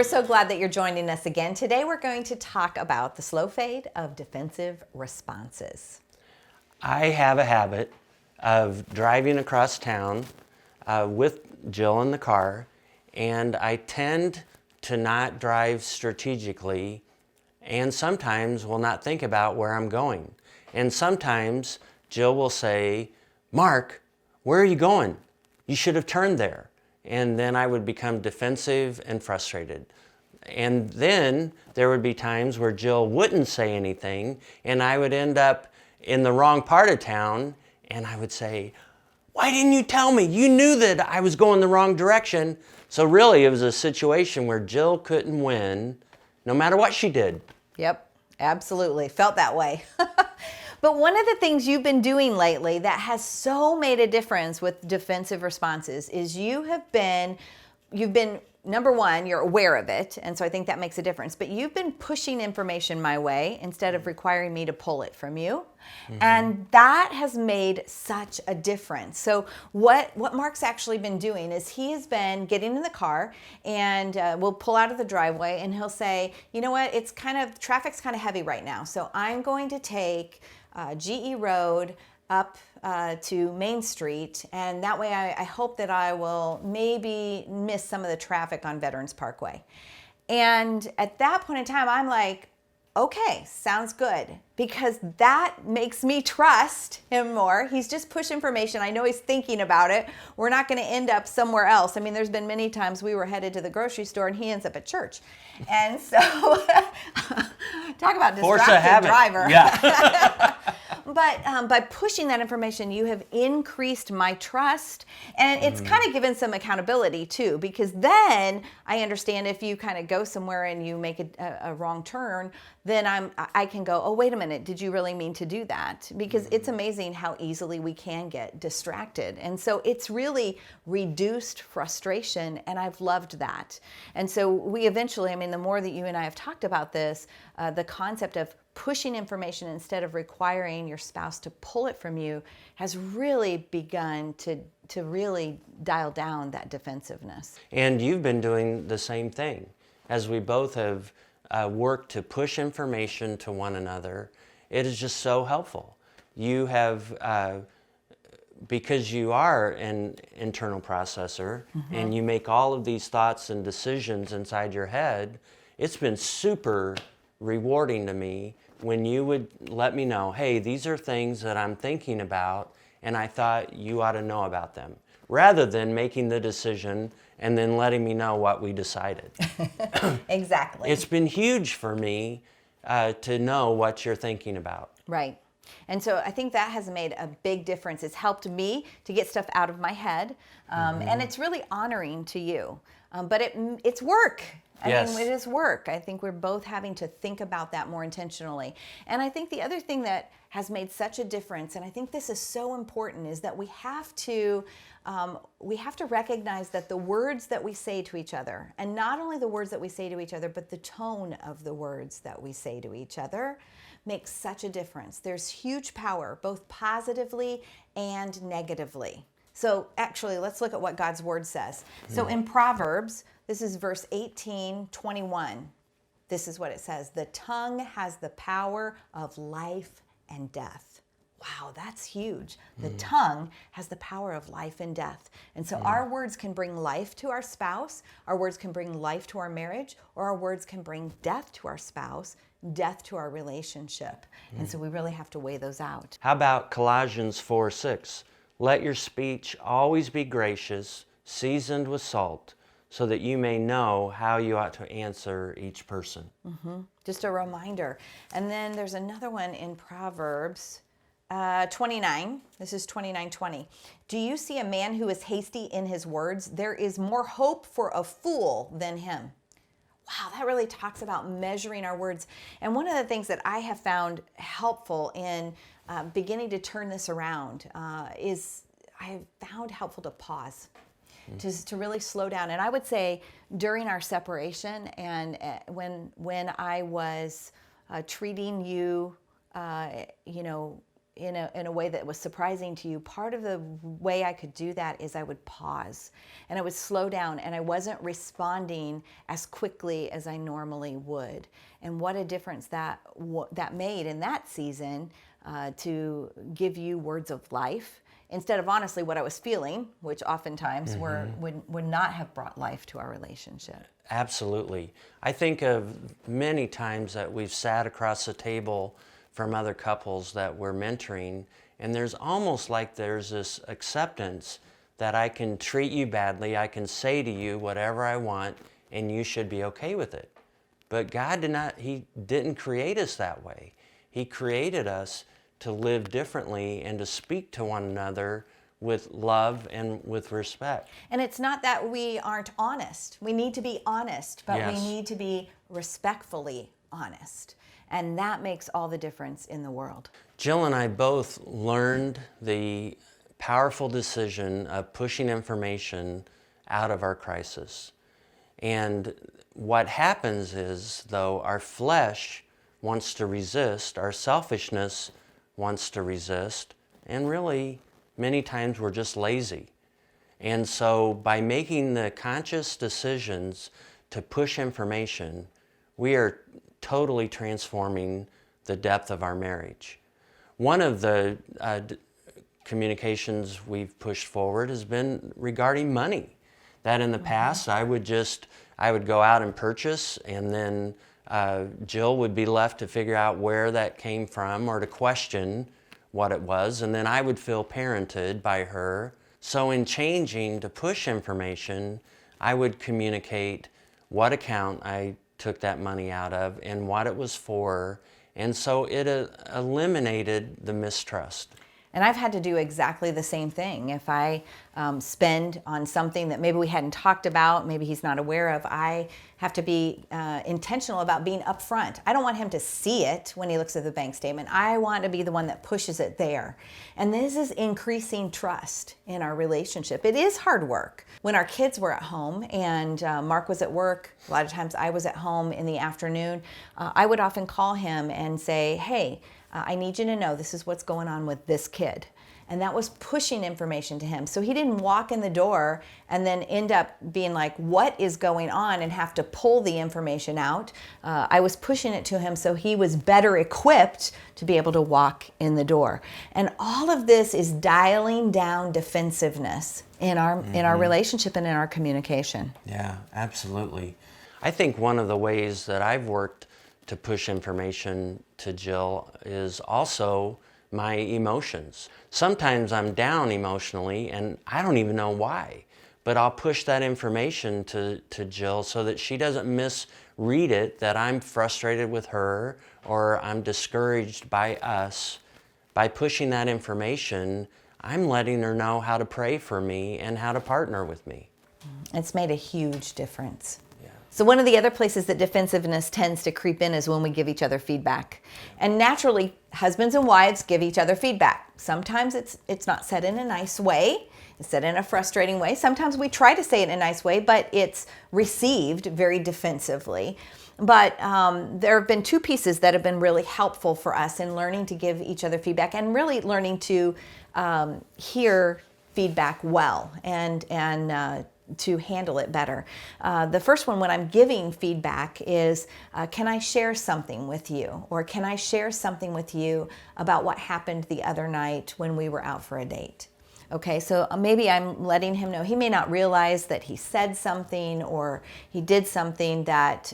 We're so glad that you're joining us again. Today we're going to talk about the slow fade of defensive responses. I have a habit of driving across town with Jill in the car, and I tend to not drive strategically, and sometimes will not think about where I'm going. And sometimes Jill will say, "Mark, where are you going? You should have turned there." And then I would become defensive and frustrated. And then there would be times where Jill wouldn't say anything, and I would end up in the wrong part of town, and I would say, "Why didn't you tell me? You knew that I was going the wrong direction." So really, it was a situation where Jill couldn't win no matter what she did. Yep, absolutely. Felt that way. But one of the things you've been doing lately that has so made a difference with defensive responses is you've been, number one, you're aware of it. And so I think that makes a difference. But you've been pushing information my way instead of requiring me to pull it from you. Mm-hmm. And that has made such a difference. So what Mark's actually been doing is he has been getting in the car and we'll pull out of the driveway and he'll say, "You know what, traffic's kind of heavy right now. So I'm going to take GE Road up to Main Street, and that way I hope that I will maybe miss some of the traffic on Veterans Parkway." And at that point in time, I'm like, okay, sounds good, because that makes me trust him more. He's just pushed information. I know he's thinking about it. We're not going to end up somewhere else. I mean, there's been many times we were headed to the grocery store and he ends up at church. And so talk about distracted driver. Yeah. But by pushing that information, you have increased my trust, and it's kind of given some accountability too, because then I understand if you kind of go somewhere and you make a wrong turn, then I can go, "Oh, wait a minute, did you really mean to do that?" Because it's amazing how easily we can get distracted. And so it's really reduced frustration, and I've loved that. And so we eventually, the more that you and I have talked about this, the concept of pushing information instead of requiring your spouse to pull it from you has really begun to really dial down that defensiveness. And you've been doing the same thing as we both have worked to push information to one another. It is just so helpful. You have, because you are an internal processor, and you make all of these thoughts and decisions inside your head, it's been super rewarding to me when you would let me know, "Hey, these are things that I'm thinking about, and I thought you ought to know about them," rather than making the decision and then letting me know what we decided. Exactly. It's been huge for me to know what you're thinking about. Right. And so I think that has made a big difference. It's helped me to get stuff out of my head, and it's really honoring to you. But it's work. Yes. It is work. I think we're both having to think about that more intentionally. And I think the other thing that has made such a difference, and I think this is so important, is that we have to recognize that the words that we say to each other, and not only the words that we say to each other, but the tone of the words that we say to each other, makes such a difference. There's huge power, both positively and negatively. So actually, let's look at what God's word says. So in Proverbs, this is verse 18:21. This is what it says: "The tongue has the power of life and death." Wow, that's huge. The tongue has the power of life and death. And so our words can bring life to our spouse, our words can bring life to our marriage, or our words can bring death to our spouse, death to our relationship. And so we really have to weigh those out. How about Colossians 4:6? "Let your speech always be gracious, seasoned with salt, so that you may know how you ought to answer each person." Just a reminder. And then there's another one in Proverbs 29. This is 29:20. "Do you see a man who is hasty in his words? There is more hope for a fool than him." Wow, that really talks about measuring our words. And one of the things that I have found helpful in beginning to turn this around is I have found helpful to pause, to really slow down. And I would say during our separation and when I was treating you, in a way that was surprising to you, part of the way I could do that is I would pause and I would slow down, and I wasn't responding as quickly as I normally would. And what a difference that made in that season, to give you words of life instead of honestly what I was feeling, which oftentimes would not have brought life to our relationship. Absolutely. I think of many times that we've sat across the table from other couples that we're mentoring, and there's almost like there's this acceptance that I can treat you badly, I can say to you whatever I want, and you should be okay with it. But God He didn't create us that way. He created us to live differently and to speak to one another with love and with respect. And it's not that we aren't honest. We need to be honest, but Yes. we need to be respectfully honest. And that makes all the difference in the world. Jill and I both learned the powerful decision of pushing information out of our crisis. And what happens is, though, our flesh wants to resist, our selfishness wants to resist, and really, many times we're just lazy. And so by making the conscious decisions to push information, we are totally transforming the depth of our marriage. One of the communications we've pushed forward has been regarding money. That in the past, I would go out and purchase, and then Jill would be left to figure out where that came from or to question what it was, and then I would feel parented by her. So in changing to push information, I would communicate what account I took that money out of and what it was for, and so it eliminated the mistrust. And I've had to do exactly the same thing. If I spend on something that maybe we hadn't talked about, maybe he's not aware of, I have to be intentional about being upfront. I don't want him to see it when he looks at the bank statement. I want to be the one that pushes it there. And this is increasing trust in our relationship. It is hard work. When our kids were at home and Mark was at work, a lot of times I was at home in the afternoon, I would often call him and say, hey, I need you to know this is what's going on with this kid. And that was pushing information to him. So he didn't walk in the door and then end up being like, what is going on, and have to pull the information out. I was pushing it to him so he was better equipped to be able to walk in the door. And all of this is dialing down defensiveness in our relationship and in our communication. Yeah, absolutely. I think one of the ways that I've worked to push information to Jill is also my emotions. Sometimes I'm down emotionally and I don't even know why, but I'll push that information to Jill so that she doesn't misread it, that I'm frustrated with her or I'm discouraged by us. By pushing that information, I'm letting her know how to pray for me and how to partner with me. It's made a huge difference. So one of the other places that defensiveness tends to creep in is when we give each other feedback. And naturally, husbands and wives give each other feedback. Sometimes it's not said in a nice way. It's said in a frustrating way. Sometimes we try to say it in a nice way, but it's received very defensively. But there have been two pieces that have been really helpful for us in learning to give each other feedback and really learning to hear feedback well and to handle it better. The first one, when I'm giving feedback, is can I share something with you? Or can I share something with you about what happened the other night when we were out for a date? Okay, so maybe I'm letting him know. He may not realize that he said something or he did something that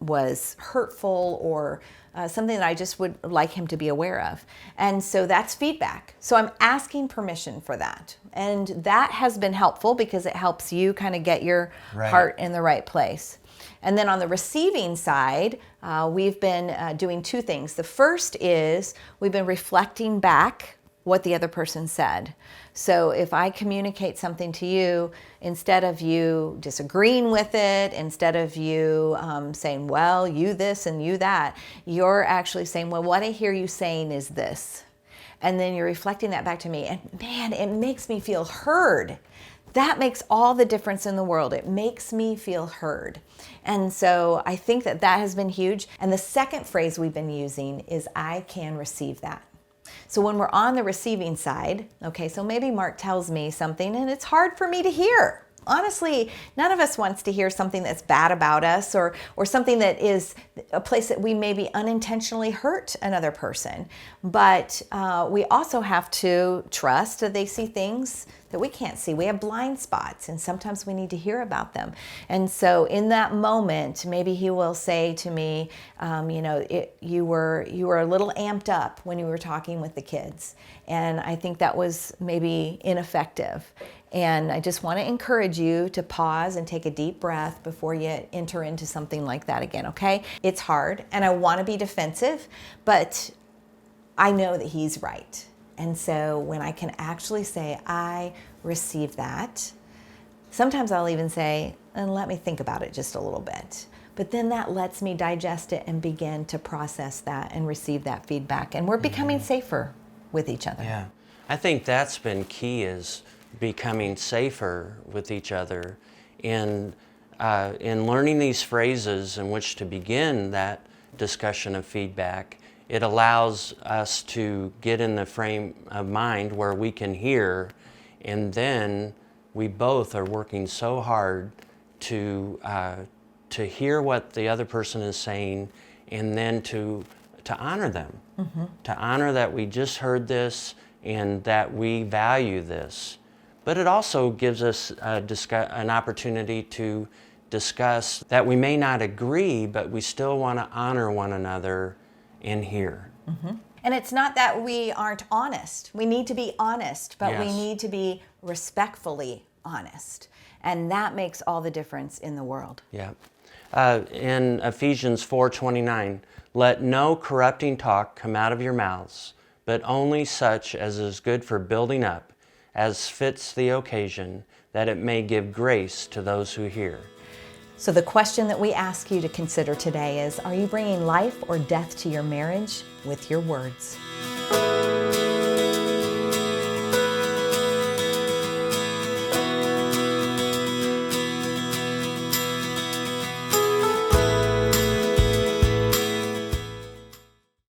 was hurtful or something that I just would like him to be aware of. And so that's feedback. So I'm asking permission for that. And that has been helpful because it helps you kind of get your heart in the right place. And then on the receiving side, we've been doing two things. The first is we've been reflecting back what the other person said. So if I communicate something to you, instead of you disagreeing with it, instead of you saying, well, you this and you that, you're actually saying, well, what I hear you saying is this. And then you're reflecting that back to me. And man, it makes me feel heard. That makes all the difference in the world. It makes me feel heard. And so I think that has been huge. And the second phrase we've been using is I can receive that. So when we're on the receiving side, okay, so maybe Mark tells me something and it's hard for me to hear. Honestly, none of us wants to hear something that's bad about us, or something that is a place that we maybe unintentionally hurt another person. But we also have to trust that they see things that we can't see. We have blind spots, and sometimes we need to hear about them. And so in that moment, maybe he will say to me, you were a little amped up when you were talking with the kids. And I think that was maybe ineffective. And I just want to encourage you to pause and take a deep breath before you enter into something like that again, okay? It's hard, and I want to be defensive, but I know that he's right. And so when I can actually say, I receive that, sometimes I'll even say, and let me think about it just a little bit. But then that lets me digest it and begin to process that and receive that feedback. And we're becoming safer with each other. Yeah. I think that's been key, is becoming safer with each other in learning these phrases in which to begin that discussion of feedback. It allows us to get in the frame of mind where we can hear, and then we both are working so hard to hear what the other person is saying, and then to honor them, to honor that we just heard this and that we value this. But it also gives us an opportunity to discuss that we may not agree, but we still want to honor one another in here. And it's not that we aren't honest. We need to be honest, but we Yes. need to be respectfully honest. And that makes all the difference in the world. Yeah. In Ephesians 4:29, let no corrupting talk come out of your mouths, but only such as is good for building up, as fits the occasion, that it may give grace to those who hear. So the question that we ask you to consider today is, are you bringing life or death to your marriage with your words?